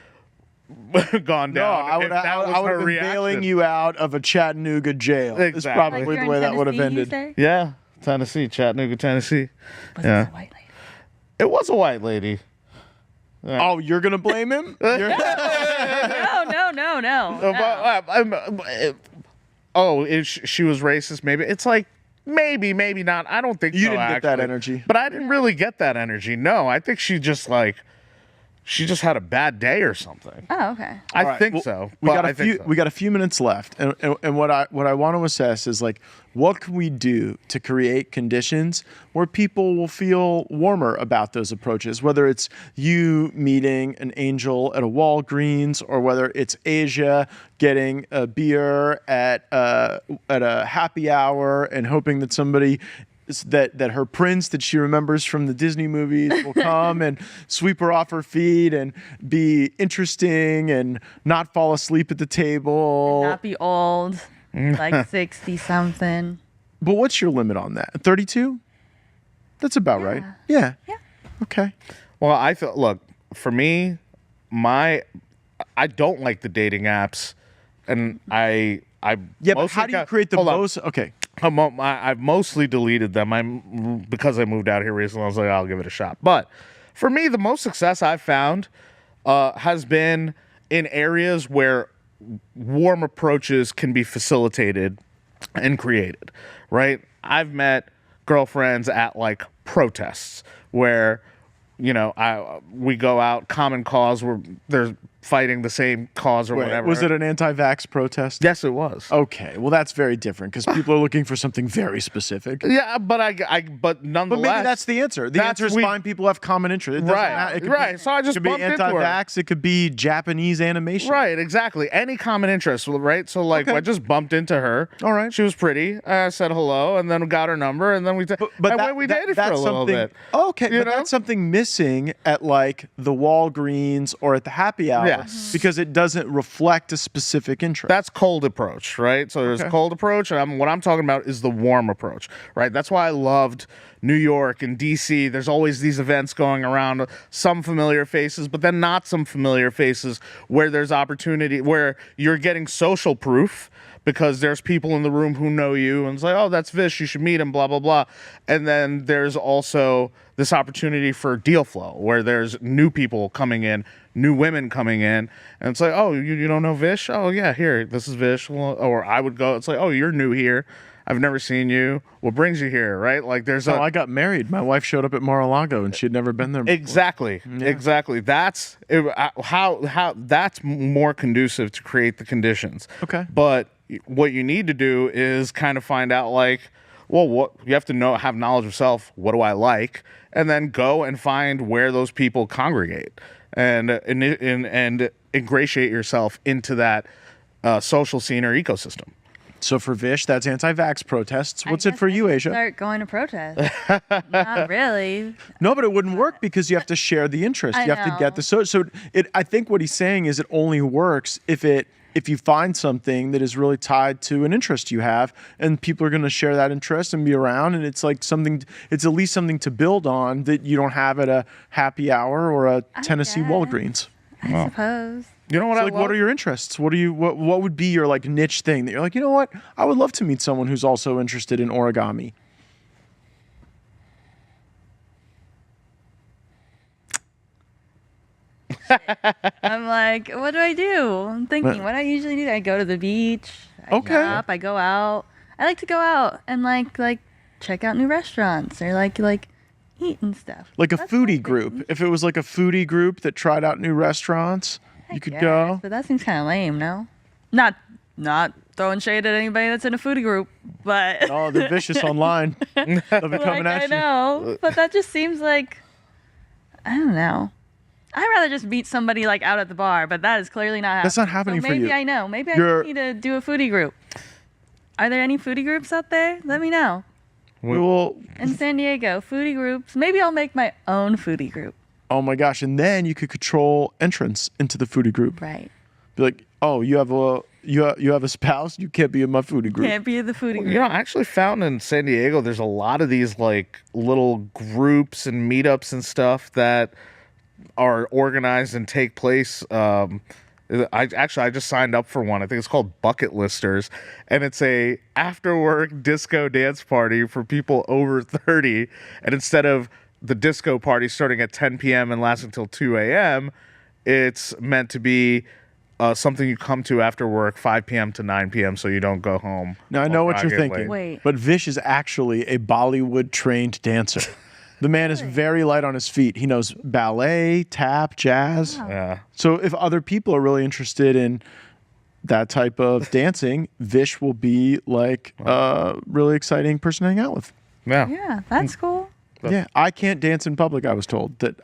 gone down? I would have been bailing you out of a Chattanooga jail. Exactly. It's probably Like, the way that would have ended. Yeah, Tennessee, Chattanooga, Tennessee. Was Yeah. it a white lady? It was a white lady. Oh, you're gonna blame him? No. She was racist. Maybe it's like maybe not. I don't think You so, didn't get that actually. energy. But I didn't really get that energy. No, I think she just had a bad day or something. Oh, okay. I think so. We but got I a think few. so. We got a few minutes left, and what I want to assess is like, what can we do to create conditions where people will feel warmer about those approaches? Whether it's you meeting an angel at a Walgreens, or whether it's Aysia getting a beer at a happy hour and hoping that somebody. That her prince that she remembers from the Disney movies will come and sweep her off her feet and be interesting and not fall asleep at the table. Not be old, like 60 something. But what's your limit on that? 32? That's about right. Yeah. Yeah. Okay. Well, I feel. Look, for me, I don't like the dating apps, and I. Yeah, but how do you create the most? Okay. I've mostly deleted them. Because I moved out here recently. I was like, I'll give it a shot. But for me, the most success I've found has been in areas where warm approaches can be facilitated and created. Right? I've met girlfriends at like protests where we go out, common cause where they're fighting the same cause or whatever. Was it an anti-vax protest? Yes, it was. Okay. Well, that's very different because people are looking for something very specific. Yeah, but but nonetheless. But maybe that's the answer. The answer is find people who have common interests. It doesn't matter. It could Right. So I just It could be bumped into her. anti-vax. It could be Japanese animation. Right, exactly. Any common interest, right? So Okay. I just bumped into her. All right. She was pretty. I said hello, and then we got her number, and then we dated for a little bit. Okay, You but know? that's something missing at like the Walgreens or at the happy hour. Yes. Because it doesn't reflect a specific interest. That's cold approach, right? So there's cold approach, and what I'm talking about is the warm approach, right? That's why I loved New York and DC. There's always these events going around, some familiar faces, but then not some familiar faces, where there's opportunity, where you're getting social proof because there's people in the room who know you, and it's like, oh, that's Vish, you should meet him, blah, blah, blah. And then there's also this opportunity for deal flow, where there's new people coming in, new women coming in, and it's like, oh, you don't know Vish? Oh, yeah, here, this is Vish. Or I would go, it's like, oh, you're new here. I've never seen you. What brings you here, right? Like there's I got married. My wife showed up at Mar-a-Lago and she'd never been there before. Exactly. That's how that's more conducive to create the conditions. Okay. But what you need to do is kind of find out like, well, what you have to have knowledge of self. What do I like? And then go and find where those people congregate and ingratiate yourself into that social scene or ecosystem. So for Vish, that's anti-vax protests. What's it for you, Aysia? Start going to protest. Not really. No, but it wouldn't work because you have to share the interest. You have to get the so I think what he's saying is it only works if you find something that is really tied to an interest you have, and people are going to share that interest and be around, and it's like it's at least something to build on that you don't have at a happy hour or a Tennessee guess. Walgreens. I suppose. You know what So I like, love? what are your interests? What would be your like niche thing that you're like, you know what? I would love to meet someone who's also interested in origami. I'm like, what do I do? I'm thinking, what I usually do, I go to the beach. I Okay. shop, I go out. I like to go out and like check out new restaurants or like eat and stuff. Like a That's my foodie thing. group. If it was like a foodie group that tried out new restaurants, you could Yes, go. but that seems kind of lame, no? Not throwing shade at anybody that's in a foodie group, but Oh, they're vicious online. They'll be coming like, at I you. know, but that just seems like I don't know. I'd rather just meet somebody like out at the bar, but that is clearly not happening. That's not happening so for you. maybe I know. Maybe You're- I need to do a foodie group. Are there any foodie groups out there? Let me know. We will. In San Diego, foodie groups. Maybe I'll make my own foodie group. Oh my gosh! And then you could control entrance into the foodie group. Right. Be like, oh, you have a spouse. You can't be in my foodie group. Can't be the foodie group. You know, I actually found in San Diego there's a lot of these like little groups and meetups and stuff that are organized and take place. I just signed up for one. I think it's called Bucket Listers, and it's a after work disco dance party for people over 30. And instead of the disco party starting at 10 p.m. and lasting until 2 a.m., it's meant to be something you come to after work 5 p.m. to 9 p.m. so you don't go home. Now I know or what not you're get thinking. late. Wait. But Vish is actually a Bollywood trained dancer. The man is very light on his feet. He knows ballet, tap, jazz. Yeah. So if other people are really interested in that type of dancing, Vish will be like a really exciting person to hang out with. Yeah. Yeah, that's cool. Yeah, I can't dance in public. I was told that.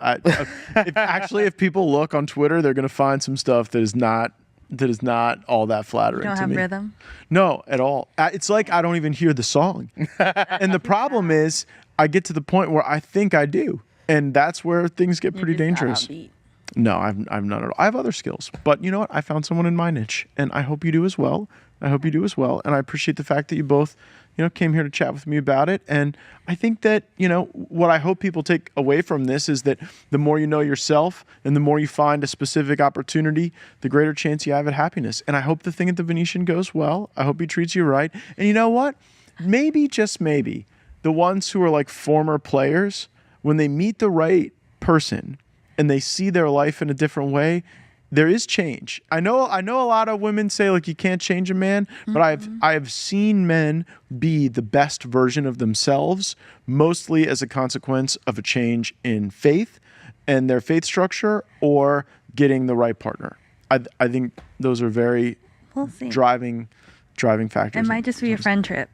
If people look on Twitter, they're going to find some stuff that is not all that flattering You don't to have me. rhythm. No, at all. It's like I don't even hear the song. And the problem is, I get to the point where I think I do, and that's where things get pretty You're just not dangerous. upbeat. No, I'm not at all. I have other skills, but you know what? I found someone in my niche, and I hope you do as well. And I appreciate the fact that you both, came here to chat with me about it. And I think that, what I hope people take away from this is that the more you know yourself and the more you find a specific opportunity, the greater chance you have at happiness. And I hope the thing at the Venetian goes well. I hope he treats you right. And you know what? Maybe, just maybe, the ones who are like former players, when they meet the right person and they see their life in a different way, there is change. I know a lot of women say like you can't change a man, but I've seen men be the best version of themselves, mostly as a consequence of a change in faith and their faith structure or getting the right partner. I think those are very We'll see. driving factors. It might just be a friend trip.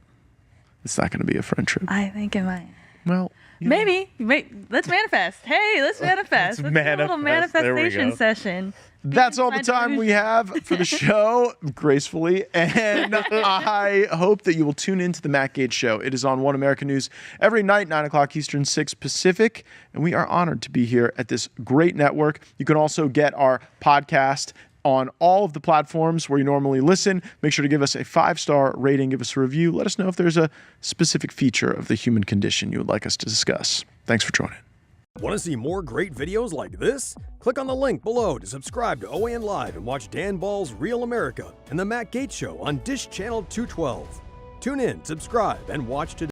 It's not going to be a friend trip. I think it might. Well, Maybe. Wait, let's manifest. Hey, let's manifest. Let's do a little manifest. There we manifestation go. session. that's all the my time we have for the show, gracefully. And I hope that you will tune into the Matt Gaetz Show. It is on One American News every night, 9 o'clock Eastern, 6 Pacific. And we are honored to be here at this great network. You can also get our podcast on all of the platforms where you normally listen. Make sure to give us a 5-star rating, give us a review. Let us know if there's a specific feature of the human condition you would like us to discuss. Thanks for joining. Want to see more great videos like this? Click on the link below to subscribe to OAN Live and watch Dan Ball's Real America and The Matt Gaetz Show on Dish Channel 212. Tune in, subscribe, and watch today.